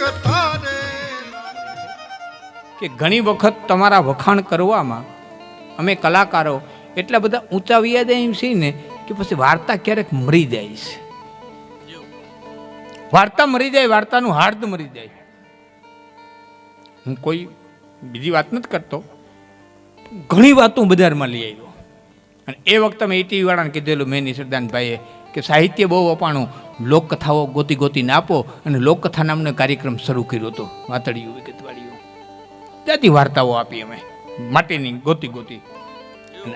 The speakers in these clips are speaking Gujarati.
કથા રે કે ઘણી વખત તમારા વખાણ કરવામાં અમે કલાકારો એટલા બધા ઊંચા વ્યા જાય એમ છીએ ને કે પછી વાર્તા ક્યારેક મરી જાય છે. વાર્તા મરી જાય, વાર્તાનું હાર્દ મરી જાય. હું કોઈ બીજી વાત નથી કરતો, ઘણી વાતો બજારમાં લઈ આવ્યો. અને એ વખતે મેં ઈટીવી વાળાને કીધેલું, મેં નિસરદાનભાઈએ, કે સાહિત્ય બહુ અપાણું, લોકકથાઓ ગોતી ગોતીને આપો. અને લોકકથા નામનો કાર્યક્રમ શરૂ કર્યો હતો. વાતળિયું, વિગતવાળીઓ, ત્યાંથી વાર્તાઓ આપી અમે, માટીની ગોતી ગોતી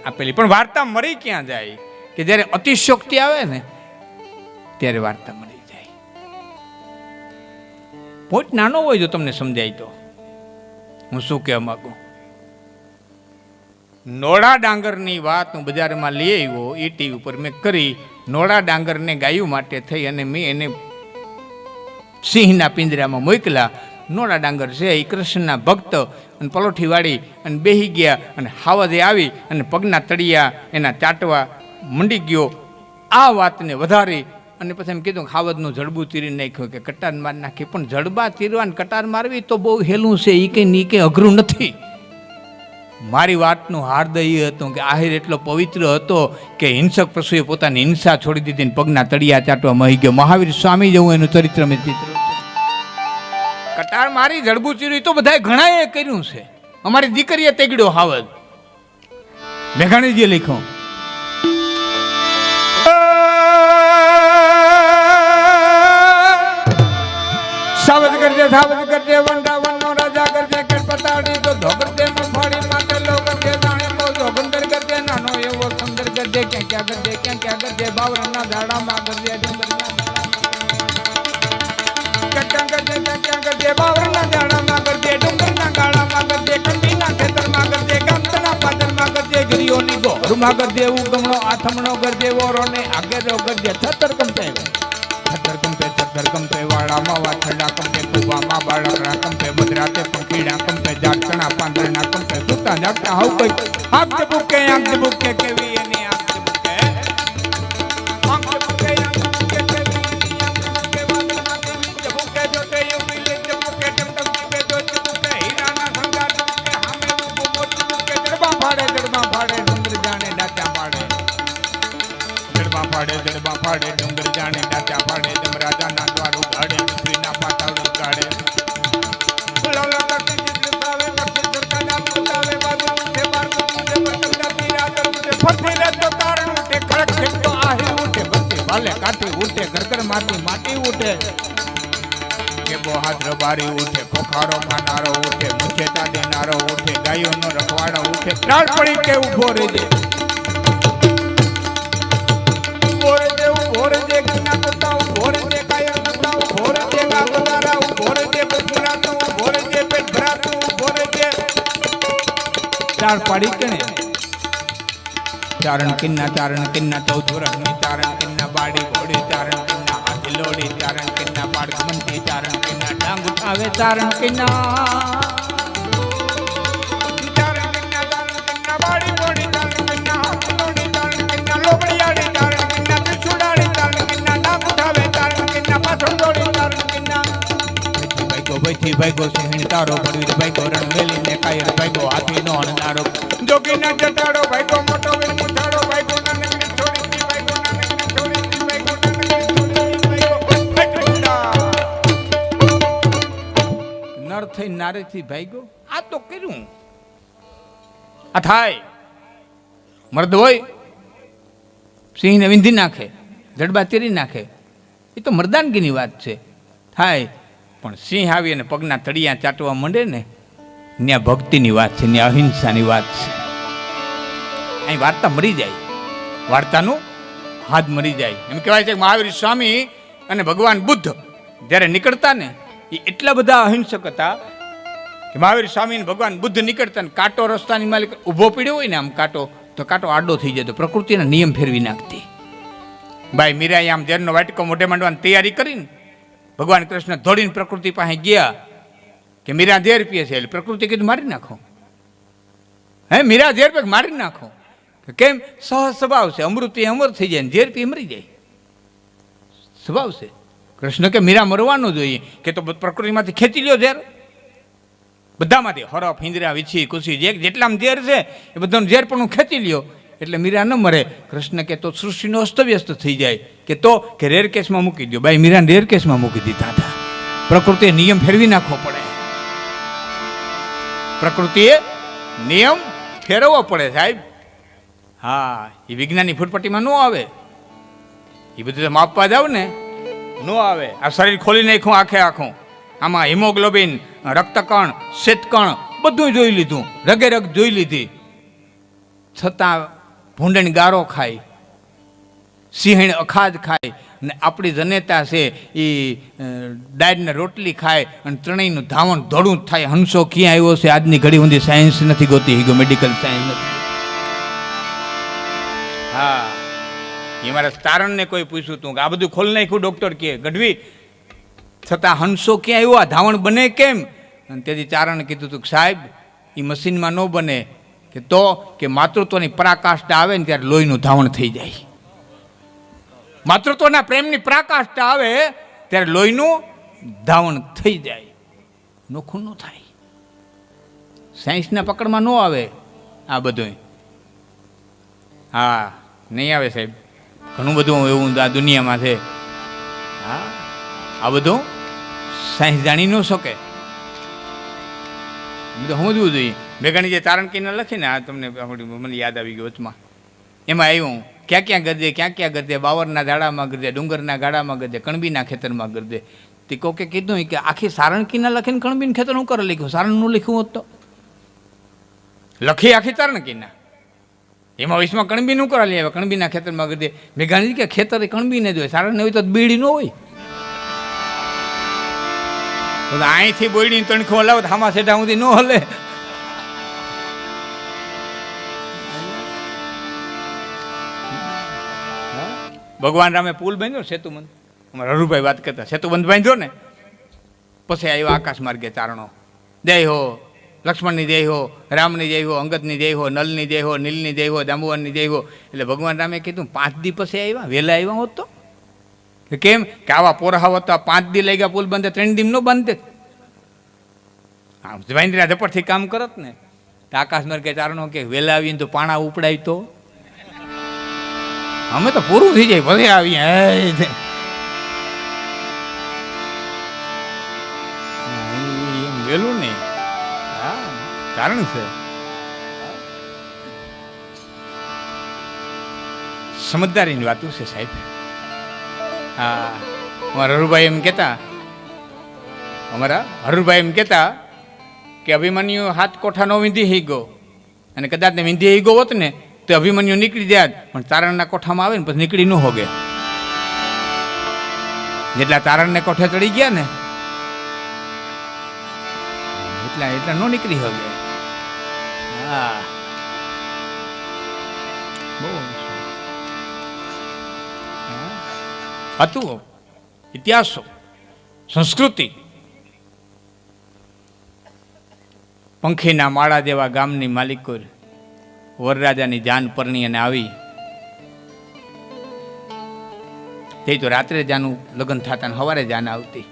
આપેલી. પણ વાર્તા મરી ક્યાં જાય? કે જ્યારે અતિશયોક્તિ આવે ને ત્યારે વાર્તા મરી જાય. પોઈન્ટ નાનો હોય જો તમને સમજાય તો. હું શું કહેવા માંગુ, નોળા ડાંગરની વાત હું બજારમાં લઈ આવ્યો, એ ટીવી ઉપર મેં કરી. નોળા ડાંગરને ગાયું માટે થઈ અને મેં એને સિંહના પિંજરામાં મોકલા. નોળા ડાંગર છે એ કૃષ્ણના ભક્ત, અને પલોઠી વાળી અને બેહી ગયા. અને હાવજે આવી અને પગના તળિયા એના ચાટવા મંડી ગયો. આ વાતને વધારી અને પછી એમ કીધું હાવજનું જડબું ચીરી નાખ્યું, કે કટાર મારી નાખી. પણ જડબા ચીરવા અને કટાર મારવી તો બહુ હેલું છે, એ કંઈ અઘરું નથી. મારી વાતનું હાર્દ એ હતું કે આહિર એટલો પવિત્ર હતો કે હિંસક પશુએ પોતાની હિંસા છોડી દીધી, પગના તળિયા ચાટવા મહી ગયો. મહાવીર સ્વામી જેવું એનું ચરિત્ર મેં ચિત્ર. કટાર મારી જડબું ચીરી તો બધાએ ઘણાએ કર્યું છે. અમારી દીકરીએ તેગડ્યો હાવજ. મેઘાણીજીએ લખ્યું, સાવજ કરજે સાવજ કરજે, વંડાવનનો રાજા કરજે, કે પતાડી તો ધોગરજે મફાડી માટે લો કરજે, જાણે તો જોગંદર કરજે, નાનો એવો સુંદર કરજે, ક્યાં કરજે, ક્યાં કરજે, બાવરના ઝાડામાં કરજે, ડુંગરના ક્યાં કરજે, ક્યાં કરજે, બાવરના ઝાડામાં કરજે, ડુંગરના ગાળામાં કરજે, કંટીના ખેતરમાં કરજે, ગામતના પાદરમાં કરજે, ગરીઓની ગોરમાં કરજે, ઉગમણો આથમણો કરજે, વોરોને આગેરો કરજે, છતર કંપે વાળામાં વાછરડા કંપે, કુવામાં બાળકડા કંપે, મધરાતે પંખીડા કંપે, જાટકણા પાંદરના કંપે, સુતા જાગતા હાવ કઈ આંખ બુકે કેવી એની આંખ બુકે બુકે જોતે યુવી લેજે બુકે ટમટમ બુકે જોતે બુકે હીરાના સંગાર બુકે હામે ઉભો મોત બુકે જડબા ફાડે ડુંગર જાણે ડાચા પાડે, જડબા ફાડે ડુંગર જાણે ડાચા પાડે, રાજાના દ્વાર ઉગાડે, પૃથ્વીના પાતાળ ઉગાડે, લોલા કરતી જીતલાવે કરતી સરકાના ઉગાવે, બાજુ ઉઠે બારકો ઉઠે બચકડા પીરાદર ઉઠે, ફરતી રે તો તારણ ઉઠે, ખડક ખેતો આહી ઉઠે, બત્તી ભાલે કાઠી ઉઠે, ઘરઘર માટી ઉઠે, કે બો હાથ રબારી ઉઠે, ખોખારો ખાનારો ઉઠે, મુછેતા દેનારો ઉઠે, ગાયોનો રખવાડો ઉઠે, ત્રાળ પડી કે ઉભો રહેજે, ઉભો રહેજે, કિના કુતા ઉભો રહેજે, કાયર કુતા ઉભો રહેજે, ગાગોદારા ઉભો રહેજે, બસરાતું ઉભો રહેજે, પેટ ભરાતું ઉભો રહેજે. ચાર પાડી કણે ચારણ કિન્ના 14 વર્ષની ચારણ કિન્ના બાડી ઘોડી, ચારણ કિન્ના હાથી લોડી, ચારણ કિન્ના બાળક મંતી, ચારણ કિન્ના ડાંગ ઉઠાવે, ચારણ કિન્ના બાડી ઘોડી, ચારણ કિન્ના હાથી લોડી, ચારણ કિન્ના લોબડિયાડી, ચારણ કિન્ના પીછુડાડી, ચારણ કિન્ના ડાંગ ઉઠાવે, ચારણ કિન્ના પાછળ દોડી, ચારણ કિન્ના ભાઈથી ભાઈગો સિંહણ તારો પડવીર ભાઈગો રણ મેલીને કાયર ભાઈગો હાથીનો અણનારો, જોગીના જટાડો ભાઈગો મોટો વીર મુઠાડો ભાઈગો, નાનકડી છોડી ભાઈગો, નાનકડી છોડી ભાઈગો, નર થઈ નારેથી ભાઈગો. આ તો કર્યું આ થાય. મર્દ હોય સિંહને વિંધી નાખે, જડબા ચીરી નાખે, એ તો મર્દાનગીની વાત છે, થાય. પણ સિંહ આવી અને પગના તળિયા ચાટવા માંડે ને, ત્યાં ભક્તિની વાત છે, ત્યાં અહિંસાની વાત છે. અહીં વાર્તા મરી જાય, વાર્તાનું હાથ મરી જાય. એમ કહેવાય છે કે મહાવીર સ્વામી અને ભગવાન બુદ્ધ જ્યારે નીકળતા ને, એ એટલા બધા અહિંસક હતા કે મહાવીર સ્વામી અને ભગવાન બુદ્ધ નીકળતા ને, કાંટો રસ્તાની માલિક ઊભો પડ્યો હોય ને, આમ કાંટો તો કાંટો આડો થઈ જાય, તો પ્રકૃતિના નિયમ ફેરવી નાખતી. ભાઈ મીરાએ આમ ઝેરનો વાટકો મોઢે માંડવાની તૈયારી કરીને ભગવાન કૃષ્ણ દોડીને પ્રકૃતિ પાસે ગયા કે મીરા ઝેર પીએ છે, એટલે પ્રકૃતિ કીધું મારી નાખો. હે મીરા ઝેર પે મારી નાખો. કેમ? સહજ સ્વભાવ છે, અમૃત અમર થઈ જાય, ઝેર પી મરી જાય, સ્વભાવ છે. કૃષ્ણ કે મીરા મરવાનું જોઈએ કે તો પ્રકૃતિમાંથી ખેંચી લ્યો ઝેર, બધામાંથી હરફ, હિંદરા, વીછી, કુશી જે જેટલામાં ઝેર છે એ બધાનું ઝેર પણ હું ખેંચી લ્યો એટલે મીરા ન મરે. કૃષ્ણ કે તો સૃષ્ટિનો અસ્તવ્યસ્ત થઈ જાય કે તો કે રેર કેસમાં મૂકી દો. ભાઈ મીરાને રેર કેસમાં મૂકી દીધા હતા. પ્રકૃતિએ નિયમ ફેરવી નાખવો પડે, પ્રકૃતિએ નિયમ ફેરવવો પડે સાહેબ. હા, એ વિજ્ઞાનની ફૂટપટ્ટીમાં ન આવે, એ બધું માપવા જાવ ને ન આવે. આ શરીર ખોલી નાખ્યું આખે આખું, આમાં હિમોગ્લોબિન, રક્તકણ, શ્વેતકણ બધું જોઈ લીધું, રગે રગ જોઈ લીધી, છતાં ભૂંડણ ગારો ખાય, સિંહણ અખાદ ખાય, અને આપણી જનેતા છે એ દાળને રોટલી ખાય, અને ત્રણેયનું ધાવણ ધોળું જ થાય. હંસો ક્યાં આવ્યો છે આજની ઘડી સુધી સાયન્સ નથી ગોતી, મેડિકલ સાયન્સ નથી. હા, એ મારા તારણને કોઈ પૂછ્યું તું કે આ બધું ખોલી નાખ્યું ડૉક્ટર કે ગઢવી, છતાં હંસો ક્યાં આવ્યો, આ ધાવણ બને કેમ? અને તેથી ચારણ કીધું હતું કે સાહેબ એ મશીનમાં ન બને, કે તો કે માતૃત્વની પરાકાષ્ઠા આવે ને ત્યારે લોહીનું ધાવણ થઈ જાય. માતૃત્વના પ્રેમની પરાકાષ્ઠા આવે ત્યારે લોહીનું ધાવણ થઈ જાય, નોખું ન થાય. સાયન્સના પકડમાં ન આવે આ બધું. હા, નહીં આવે સાહેબ, ઘણું બધું એવું આ દુનિયામાં છે. હા, આ બધું સાયન્સ જાણી ન શકે, બધું સમજવું જોઈએ. મેઘાણી જે તારણકીને લખીને આ તમને મને યાદ આવી ગયું વચમાં, એમાં આવ્યું ક્યાં ક્યાં ગરજે, ક્યાં ક્યાં ગરજે, બાવરના દાડામાં ગરજે, ડુંગરના ગાડામાં ગરજે, કણબીના ખેતરમાં ગરજે. તે કોકે કીધું કે આખી સારણકીના લખીને કણબીન ખેતર હું કરે લખ્યું, સારણનું લખ્યું હોત તો લખી આખી તારણકીના, એમાં વિશમાં કણબી નું કરા લઈ આવે, કણબીના ખેતરમાં ગરજે. મેઘાણી કે ખેતર એ કણબીને જ હોય, સારણ હોય તો બીડી ન હોય. અહીંથી બોયડી તણખો હલાવો તો આમાં સેઠા સુધી ન હલે. ભગવાન રામે પુલ બાંધ્યો સેતુબંધ, અમારા હરુભાઈ વાત કરતા, સેતુબંધ બાંધ્યો ને પછી આવ્યો આકાશ માર્ગે ચારણો, જય હો લક્ષ્મણની જય હો, રામની જય હો, અંગદની જય હો, નલની જય હો, નીલની જય હો, જાંબુવાનની જય હો. એટલે ભગવાન રામે કીધું 5 દી પછી આવ્યા, વહેલા આવ્યા હોત તો. કેમ કે આવા પોરહા હોત તો 5 દી લઈ ગયા પુલ બંધે, 3 દી નો બાંધે. હા, વાંદરા ઝપટથી કામ કરત ને તો આકાશ માર્ગે ચારણો કે વહેલા આવીને તો પાણા ઉપડાય તો અમે તો પૂરું થઈ જાય ભલે આવીએ. વહેલું નહીં, હા કારણ છે. સમજદારીની વાતો છે સાહેબ. હા, અમારા હરુભાઈ એમ કહેતા, અમારા હરુભાઈ એમ કહેતા કે અભિમન્યુ 7 કોઠા નો વિંધી હઈ ગયો, અને કદાચ ને વિંધી હઈ ગયો હોત ને તો અભિમન્યુ નીકળી જાય, પણ તારણના કોઠામાં આવે ને પછી નીકળી ન હોગે. જેટલા તારણને કોઠે ચડી ગયા ને એટલા નો નીકળી હોગે. હા, બહુ હતું ઇતિહાસો, સંસ્કૃતિ. પંખીના માળા જેવા ગામની માલિકો વરરાજાની જાન પરણી અને આવી, તે તો રાત્રે જાનું લગ્ન થતા ને સવારે જાન આવતી.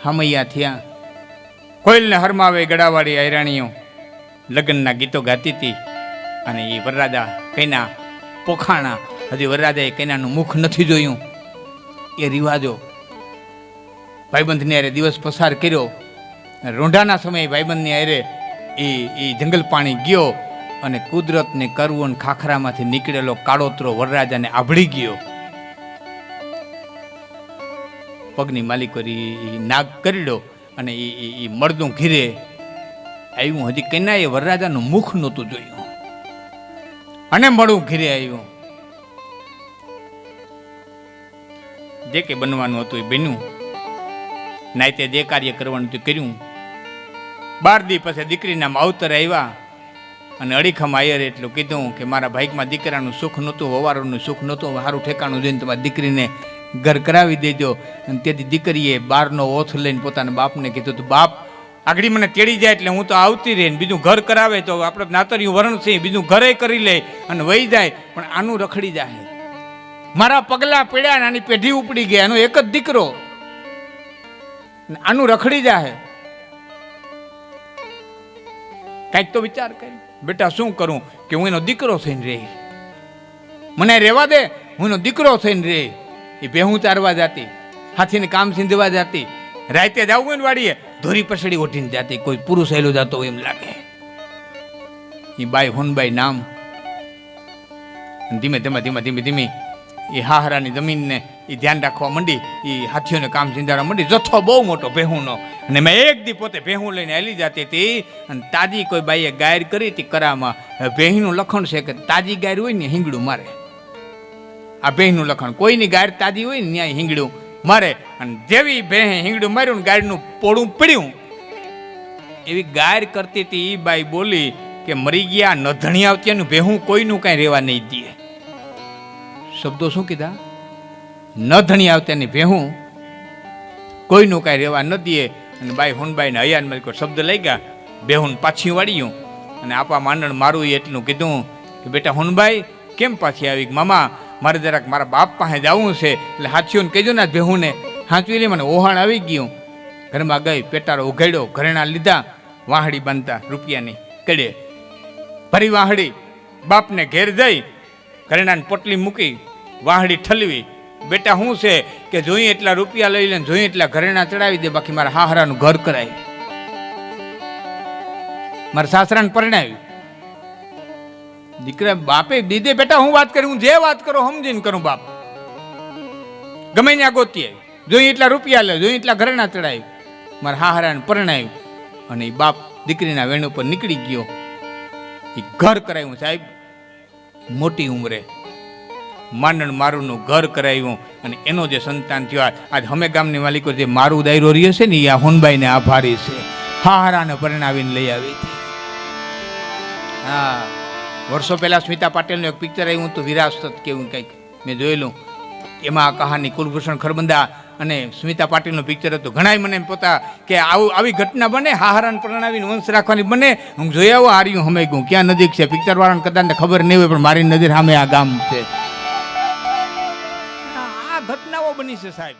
હમૈયા થયા, કોઈલને હરમાવે ગળાવાળી હૈરાણીઓ લગ્નના ગીતો ગાતી હતી. અને એ વરરાજા કૈના પોખાણા, હજી વરરાજાએ કૈનાનું મુખ નથી જોયું. એ રિવાજો ભાઈબંધને હારે દિવસ પસાર કર્યો. રોંઢાના સમયે ભાઈબંધની હારે એ જંગલ પાણી ગયો, અને કુદરતને કરવું અને ખાખરામાંથી નીકળેલો કાળોતરો વરરાજાને આભળી ગયો. પગની માલિકોરી નાગ કરડ્યો અને એ મળદું ઘીરે આવ્યું. હજી કન્યાએ વરરાજાનું મુખ નહોતું જોયું અને મળું ઘીરે આવ્યું. જે કે બનવાનું હતું એ બન્યું, નાયતે જે કાર્ય કરવાનું હતું કર્યું. 12 દી પછી દીકરીના માવતર આવ્યા અને અડીખમ આયરે એટલું કીધું કે મારા ભાઈકમાં દીકરાનું સુખ નહોતું, વવારોનું સુખ નહોતું, સારું ઠેકાણું જોઈને તમારી દીકરીને ઘર કરાવી દેજો. અને તેથી દીકરીએ 12નો ઓથ લઈને પોતાના બાપને કીધું હતું, બાપ આગળ મને તેડી જાય એટલે હું તો આવતી રહે, બીજું ઘર કરાવે તો આપણે નાતરિયું વરણ છે, બીજું ઘરે કરી લે અને વહી જાય, પણ આનું રખડી જાય. મારા પગલા પડ્યા ને આની પેઢી ઉપડી ગયા, એનો એક જ દીકરો આનું રખડી જાહે. કાંઈક તો વિચાર કરી. બેટા શું કરું કે હું એનો દીકરો થઈને રહી, મને રહેવા દે, હું એનો દીકરો થઈને રહી. એ ભેહું ચારવા જાતી, હાથીને કામ સીંધવા જાતી, રાતે જવું હોય ને વાડીએ ધોરી પસડી ઓઢીને જાતી, કોઈ પુરુષ હેલો જતો હોય એમ લાગે. એ બાઈ હોનબાઈ નામ. ધીમે ધીમે ધીમે ધીમે ધીમે એ હાહરાની જમીનને એ ધ્યાન રાખવા માંડી, એ હાથીઓને કામ સીંધાડવા માંડી. જથ્થો બહુ મોટો ભેહુંનો. અને મેં એક દી પોતે ભેહું લઈને હાલી જતી હતી, અને તાજી કોઈ બાઈએ ગાયર કરી હતી કરામાં. ભેહીનું લખણ છે કે તાજી ગાયર હોય ને હિંગડું મારે. આ ભેહીનું લખણ, કોઈની ગાયર તાજી હોય ને ત્યાં હિંગડું મારે. અને જેવી ભેહે હિંગડું માર્યું ને ગાયરનું પોળું પડ્યું, એવી ગાયર કરતી હતી. એ બાઈ બોલી કે મરી ગયા નધણી આવતી એનું ભેહું કોઈનું કાંઈ રહેવા નહીં દે. શબ્દો શું કીધા? નધણી આવતી એની ભેહું કોઈનું કાંઈ રહેવા ન દે. અને બાઈ હોનબાઈને હયાન મારી કોઈ શબ્દ લઈ ગયા, ભેહું પાછી વાળ્યું. અને આપા માંડણ મારું એટલું કીધું કે બેટા હોનબાઈ કેમ પાછી આવી? મામા મારે જરાક મારા બાપ પાસે જવું છે, એટલે હાથીઓને કહેજો ને ભેહુંને હાંચવી લે. મને ઓહાણ આવી ગયું. ઘરમાં ગઈ, પેટારો ઉઘાડ્યો, ઘરેણા લીધા, વાહડી બાંધતા રૂપિયાની કડે ભરી વાહડી. બાપને ઘેર જઈ ઘરેણાની પોટલી મૂકી, વાહડી ઠલવી. બેટા શું છે કે જોઈએ એટલા રૂપિયા લઈ લે, જોઈએ એટલા ઘરેણા ચડાવી દે, બાકી મારા હાહરાનું ઘર કરાવી, મારા સાસરાને પરણાવી. દીકરા બાપે દીદે બેટા હું વાત કરી, હું જે વાત કરો સમજીને કરું. બાપ ગમે ત્યાં ગોતી આવી, જોઈએ એટલા રૂપિયા લે, જોઈએ એટલા ઘરેણા ચડાવી, મારા હાહરાને પરણાવી. અને એ બાપ દીકરીના વેણ ઉપર નીકળી ગયો. એ ઘર કરાવ્યું સાહેબ, મોટી ઉંમરે માંડણ મારુંનું ઘર કરાવ્યું. અને એનો જે સંતાન થયો, આજ હમે ગામની માલિકો જે મારું દાયરો રહ્યો છે ને, એ આ હોનબાઈને આભારી છે. હાહરાને પરણાવીને લઈ આવી હતી. હા, વર્ષો પહેલા સ્મિતા પાટીલનું એક પિક્ચર આવ્યું હતું, વિરાસત કેવું કંઈક મેં જોયેલું. એમાં આ કહાની કુલભૂષણ ખરબંદા અને સ્મિતા પાટીલનું પિક્ચર હતું. ઘણાય મને પોતા કે આવી ઘટના બને, હાહરાને પરણાવીને વંશ રાખવાની બને. હું જોઈ આવું હાર્યું હમે ગયું ક્યાં નજીક છે. પિક્ચર વાળાને કદાચ ખબર નહીં હોય, પણ મારી નજર સામે આ ગામ છે. આ ઘટનાઓ બની છે સાહેબ.